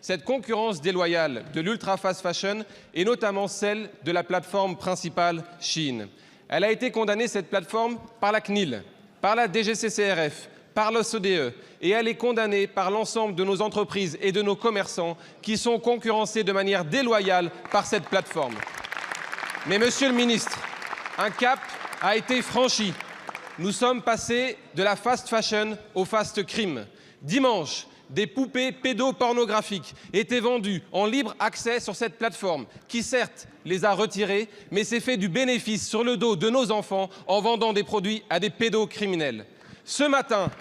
cette concurrence déloyale de l'ultra fast fashion et notamment celle de la plateforme principale Shein. Elle a été condamnée, cette plateforme, par la CNIL, par la DGCCRF, par l'OCDE, et elle est condamnée par l'ensemble de nos entreprises et de nos commerçants qui sont concurrencés de manière déloyale par cette plateforme. Mais monsieur le ministre, un cap a été franchi. Nous sommes passés de la fast fashion au fast crime. Dimanche, des poupées pédopornographiques étaient vendues en libre accès sur cette plateforme, qui certes les a retirées, mais s'est fait du bénéfice sur le dos de nos enfants en vendant des produits à des pédocriminels. Ce matin,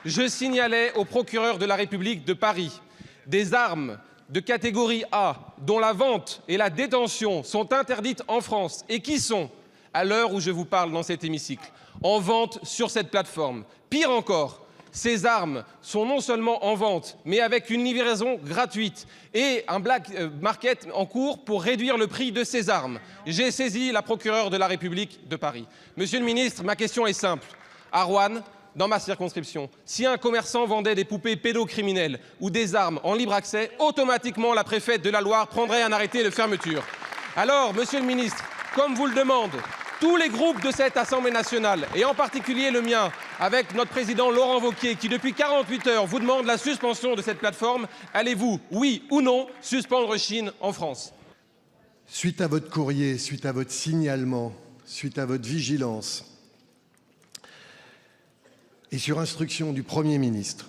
je signalais au procureur de la République de Paris des armes de catégorie A dont la vente et la détention sont interdites en France et qui sont, à l'heure où je vous parle dans cet hémicycle, en vente sur cette plateforme. Pire encore, ces armes sont non seulement en vente, mais avec une livraison gratuite et un black market en cours pour réduire le prix de ces armes. J'ai saisi la procureure de la République de Paris. Monsieur le ministre, ma question est simple. À Roanne, dans ma circonscription, si un commerçant vendait des poupées pédocriminelles ou des armes en libre accès, automatiquement la préfète de la Loire prendrait un arrêté de fermeture. Alors, monsieur le ministre, comme vous le demande, tous les groupes de cette Assemblée nationale, et en particulier le mien, avec notre président Laurent Wauquiez, qui depuis 48 heures vous demande la suspension de cette plateforme, allez-vous, oui ou non, suspendre Shein en France? Suite à votre courrier, suite à votre signalement, suite à votre vigilance, et sur instruction du Premier ministre,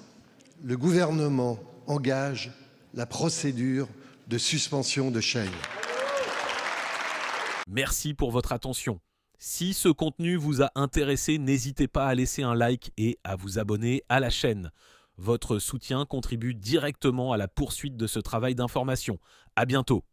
le gouvernement engage la procédure de suspension de Shein. Merci pour votre attention. Si ce contenu vous a intéressé, n'hésitez pas à laisser un like et à vous abonner à la chaîne. Votre soutien contribue directement à la poursuite de ce travail d'information. À bientôt.